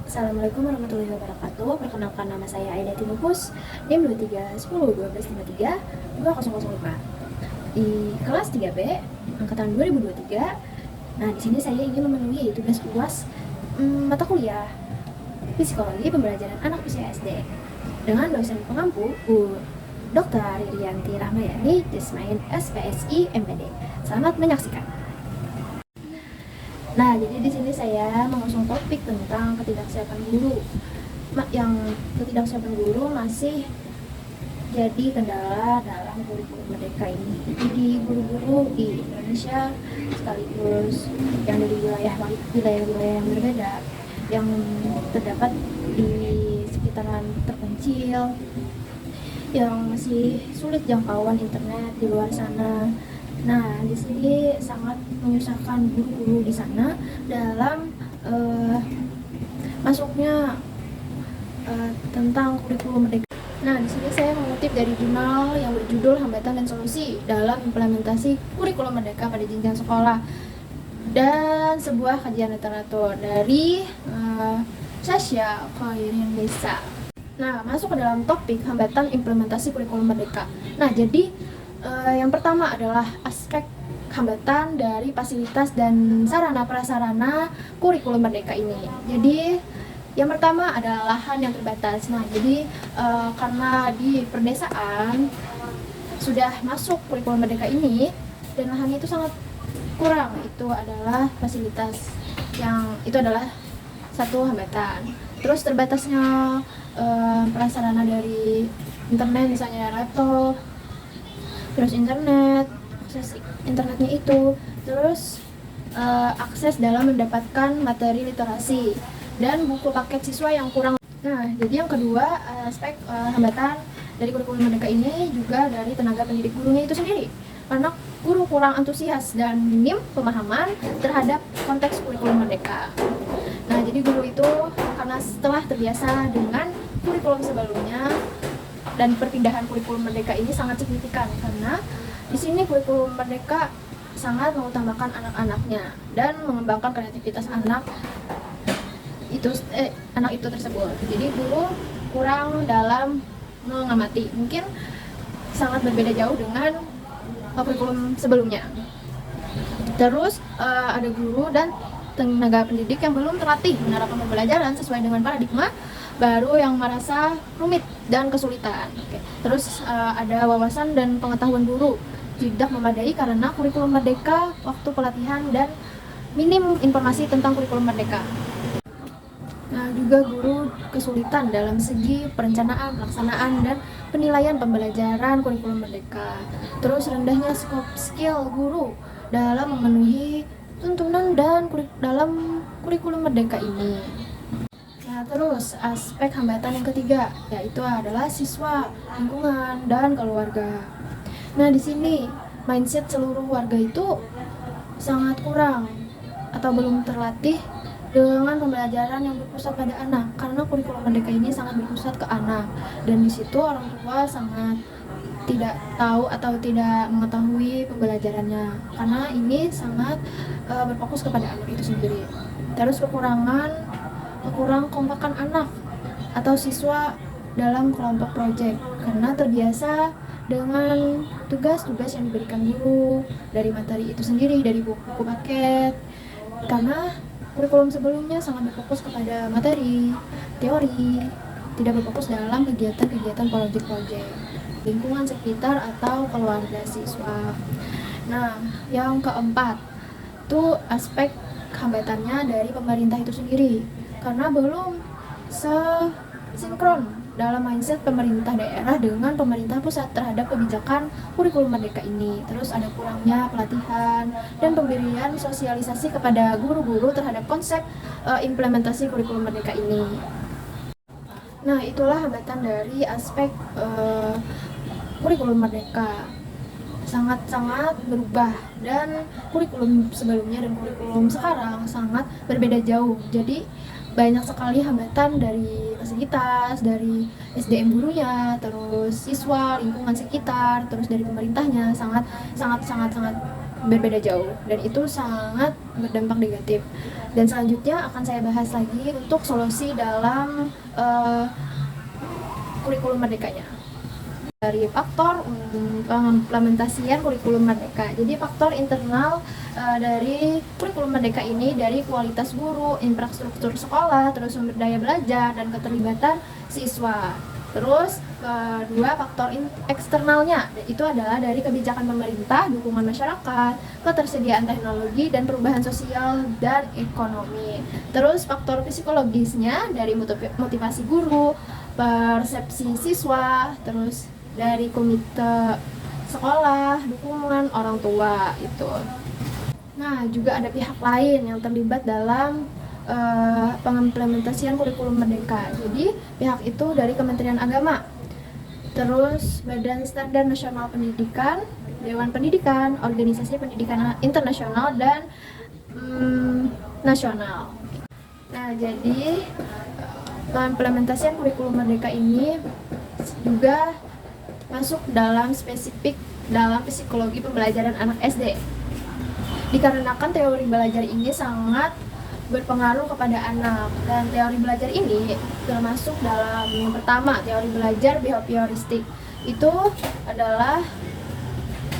Assalamualaikum warahmatullahi wabarakatuh. Perkenalkan, nama saya Aida Tinupus, NIM 231012332005 di kelas 3B angkatan 2023. Nah, di sini saya ingin memenuhi tugas UAS mata kuliah Psikologi Pembelajaran Anak Usia SD dengan dosen pengampu Bu Dr. Ririanti Rahmayani, Desmain SPSI MPD. Selamat menyaksikan. Nah, jadi di sini saya mengusung topik tentang ketidaksiapan guru. Yang ketidaksiapan guru masih jadi kendala dalam kurikulum merdeka ini. Jadi guru-guru di Indonesia sekaligus yang dari wilayah-wilayah yang berbeda, yang terdapat di sekitaran terpencil, yang masih sulit jangkauan internet di luar sana. Nah, di sini sangat menyusahkan guru-guru di sana dalam masuknya tentang kurikulum merdeka. Nah, di sini saya mengutip dari jurnal yang berjudul Hambatan dan Solusi dalam Implementasi Kurikulum Merdeka pada Jenjang Sekolah dan sebuah kajian literatur dari Sasha Khairin Desa. Nah, masuk ke dalam topik hambatan implementasi kurikulum merdeka. Nah, jadi yang pertama adalah aspek hambatan dari fasilitas dan sarana prasarana kurikulum merdeka ini. Jadi yang pertama adalah lahan yang terbatas. Nah, jadi karena di perdesaan sudah masuk kurikulum merdeka ini dan lahannya itu sangat kurang, itu adalah fasilitas yang itu adalah satu hambatan. Terus terbatasnya prasarana dari internet, misalnya laptop, terus internet, akses internetnya itu, terus akses dalam mendapatkan materi literasi dan buku paket siswa yang kurang. Nah, jadi yang kedua, aspek hambatan dari kurikulum merdeka ini juga dari tenaga pendidik gurunya itu sendiri, karena guru kurang antusias dan minim pemahaman terhadap konteks kurikulum merdeka. Nah, jadi guru itu karena setelah terbiasa dengan kurikulum sebelumnya, dan perpindahan kurikulum merdeka ini sangat signifikan karena di sini kurikulum merdeka sangat mengutamakan anak-anaknya dan mengembangkan kreativitas anak itu tersebut. Jadi guru kurang dalam mengamati, mungkin sangat berbeda jauh dengan kurikulum sebelumnya. Terus ada guru dan tenaga pendidik yang belum terlatih menerapkan pembelajaran sesuai dengan paradigma baru yang merasa rumit dan kesulitan. Terus ada wawasan dan pengetahuan guru tidak memadai karena kurikulum merdeka waktu pelatihan dan minim informasi tentang kurikulum merdeka. Nah, juga guru kesulitan dalam segi perencanaan, pelaksanaan, dan penilaian pembelajaran kurikulum merdeka. Terus rendahnya skill guru dalam memenuhi tuntunan dan dalam kurikulum merdeka ini. Nah, terus aspek hambatan yang ketiga yaitu adalah siswa, lingkungan, dan keluarga. Nah, di sini mindset seluruh warga itu sangat kurang atau belum terlatih dengan pembelajaran yang berpusat pada anak, karena kurikulum merdeka ini sangat berpusat ke anak, dan di situ orang tua sangat tidak tahu atau tidak mengetahui pembelajarannya karena ini sangat berfokus kepada anak itu sendiri. Terus kurang kompakan anak atau siswa dalam kelompok proyek karena terbiasa dengan tugas-tugas yang diberikan guru dari materi itu sendiri, dari buku paket, karena kurikulum sebelumnya sangat berfokus kepada materi, teori, tidak berfokus dalam kegiatan-kegiatan proyek-proyek lingkungan sekitar atau keluarga siswa. Nah, yang keempat itu aspek hambatannya dari pemerintah itu sendiri, karena belum sinkron dalam mindset pemerintah daerah dengan pemerintah pusat terhadap kebijakan kurikulum merdeka ini. Terus ada kurangnya pelatihan dan pemberian sosialisasi kepada guru-guru terhadap konsep implementasi kurikulum merdeka ini. Nah, itulah hambatan dari aspek kurikulum merdeka sangat-sangat berubah, dan kurikulum sebelumnya dan kurikulum sekarang sangat berbeda jauh. Jadi banyak sekali hambatan dari fasilitas, dari SDM gurunya, terus siswa, lingkungan sekitar, terus dari pemerintahnya sangat berbeda jauh, dan itu sangat berdampak negatif. Dan selanjutnya akan saya bahas lagi untuk solusi dalam kurikulum merdekanya. Dari faktor pengimplementasian kurikulum merdeka. Jadi faktor internal dari kurikulum merdeka ini dari kualitas guru, infrastruktur sekolah, terus sumber daya belajar dan keterlibatan siswa. Terus kedua, faktor eksternalnya itu adalah dari kebijakan pemerintah, dukungan masyarakat, ketersediaan teknologi dan perubahan sosial dan ekonomi. Terus faktor psikologisnya dari motivasi guru, persepsi siswa, terus dari komite sekolah, dukungan orang tua itu. Nah, juga ada pihak lain yang terlibat dalam pengimplementasian kurikulum merdeka. Jadi pihak itu dari Kementerian Agama, terus Badan Standar Nasional Pendidikan, Dewan Pendidikan, Organisasi Pendidikan Internasional dan nasional. Nah, jadi pengimplementasian kurikulum merdeka ini juga masuk dalam spesifik dalam psikologi pembelajaran anak SD. Dikarenakan teori belajar ini sangat berpengaruh kepada anak, dan teori belajar ini termasuk dalam yang pertama, teori belajar behavioristik. Itu adalah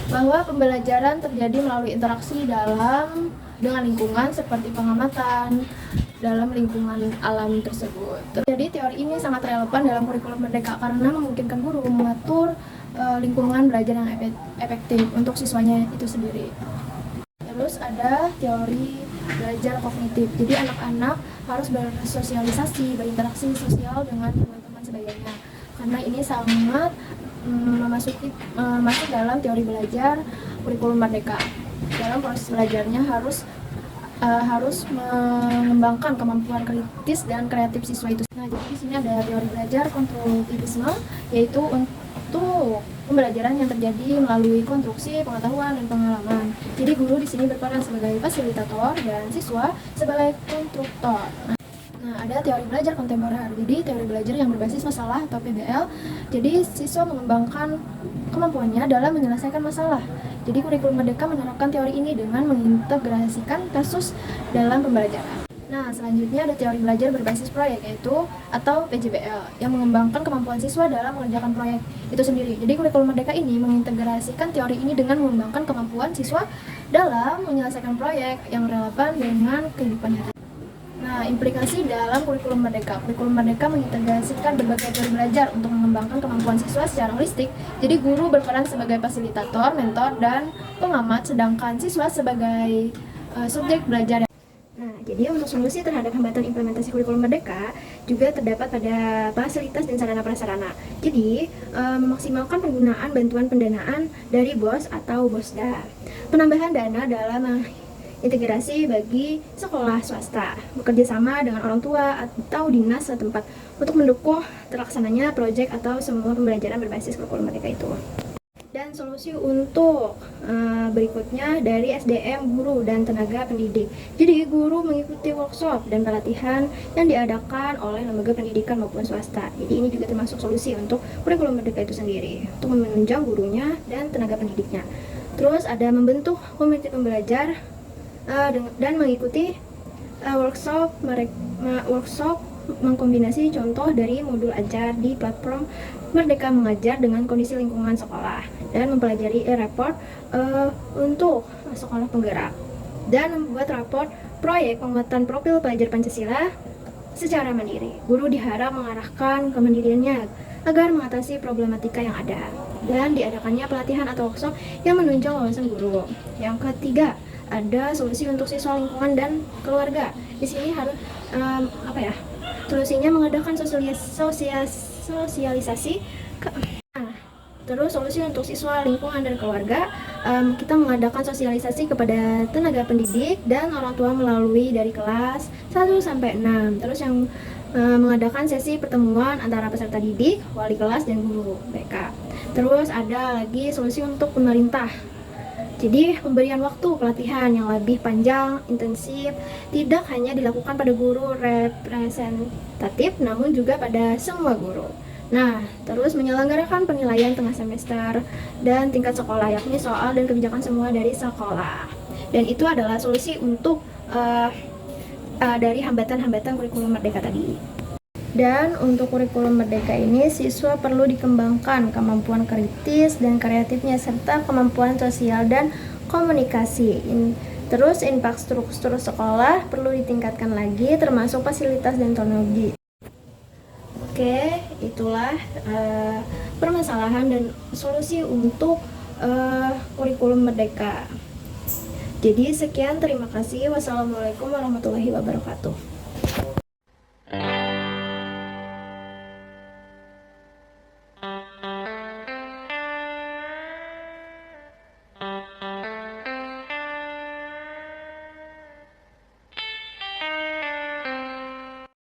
bahwa pembelajaran terjadi melalui interaksi dengan lingkungan seperti pengamatan dalam lingkungan alam tersebut. Jadi teori ini sangat relevan dalam kurikulum merdeka karena memungkinkan guru mengatur lingkungan belajar yang efektif untuk siswanya itu sendiri. Terus ada teori belajar kognitif. Jadi anak-anak harus bersosialisasi, berinteraksi sosial dengan teman-teman sebayanya. Karena ini sangat masuk dalam teori belajar kurikulum merdeka. Dalam proses belajarnya harus mengembangkan kemampuan kritis dan kreatif siswa itu. Nah, jadi di sini ada teori belajar konstruktivisme, yaitu untuk pembelajaran yang terjadi melalui konstruksi, pengetahuan, dan pengalaman. Jadi guru di sini berperan sebagai fasilitator dan siswa sebagai konstruktor. Nah, ada teori belajar kontemporer. Jadi teori belajar yang berbasis masalah atau PBL. Jadi siswa mengembangkan kemampuannya dalam menyelesaikan masalah. Jadi kurikulum merdeka menerapkan teori ini dengan mengintegrasikan kasus dalam pembelajaran. Nah, selanjutnya ada teori belajar berbasis proyek, yaitu atau PJBL, yang mengembangkan kemampuan siswa dalam mengerjakan proyek itu sendiri. Jadi kurikulum merdeka ini mengintegrasikan teori ini dengan mengembangkan kemampuan siswa dalam menyelesaikan proyek yang relevan dengan kehidupan nyata. Nah, implikasi dalam kurikulum merdeka. Kurikulum merdeka mengintegrasikan berbagai teori belajar untuk mengembangkan kemampuan siswa secara holistik. Jadi guru berperan sebagai fasilitator, mentor, dan pengamat, sedangkan siswa sebagai subjek belajar. Nah, jadi untuk solusi terhadap hambatan implementasi kurikulum merdeka juga terdapat pada fasilitas dan sarana prasarana. Jadi, memaksimalkan penggunaan bantuan pendanaan dari BOS atau BOSDA. Penambahan dana dalam integrasi bagi sekolah swasta, bekerja sama dengan orang tua atau dinas setempat untuk mendukung terlaksananya proyek atau semua pembelajaran berbasis kurikulum merdeka itu. Dan solusi untuk berikutnya dari SDM guru dan tenaga pendidik. Jadi guru mengikuti workshop dan pelatihan yang diadakan oleh lembaga pendidikan maupun swasta. Jadi ini juga termasuk solusi untuk kurikulum merdeka itu sendiri, untuk menunjang gurunya dan tenaga pendidiknya. Terus ada membentuk komite pembelajar dan mengikuti workshop mengkombinasi contoh dari modul ajar di platform Merdeka Mengajar dengan kondisi lingkungan sekolah, dan mempelajari e-report untuk sekolah penggerak, dan membuat raport proyek penguatan profil pelajar Pancasila secara mandiri. Guru diharap mengarahkan kemandiriannya agar mengatasi problematika yang ada, dan diadakannya pelatihan atau workshop yang menunjang wawasan guru. Yang ketiga, ada solusi untuk siswa, lingkungan, dan keluarga. Di sini harus solusinya mengadakan sosialisasi terus solusi untuk siswa, lingkungan, dan keluarga, kita mengadakan sosialisasi kepada tenaga pendidik dan orang tua melalui dari kelas 1 sampai 6. Terus yang mengadakan sesi pertemuan antara peserta didik, wali kelas, dan guru BK. Terus ada lagi solusi untuk pemerintah. Jadi pemberian waktu pelatihan yang lebih panjang, intensif, tidak hanya dilakukan pada guru representatif, namun juga pada semua guru. Nah, terus menyelenggarakan penilaian tengah semester dan tingkat sekolah, yakni soal dan kebijakan semua dari sekolah. Dan itu adalah solusi untuk dari hambatan-hambatan kurikulum Merdeka tadi. Dan untuk kurikulum Merdeka ini, siswa perlu dikembangkan kemampuan kritis dan kreatifnya serta kemampuan sosial dan komunikasi. Terus infrastruktur sekolah perlu ditingkatkan lagi, termasuk fasilitas dan teknologi. Oke, itulah permasalahan dan solusi untuk kurikulum Merdeka. Jadi sekian, terima kasih. Wassalamualaikum warahmatullahi wabarakatuh.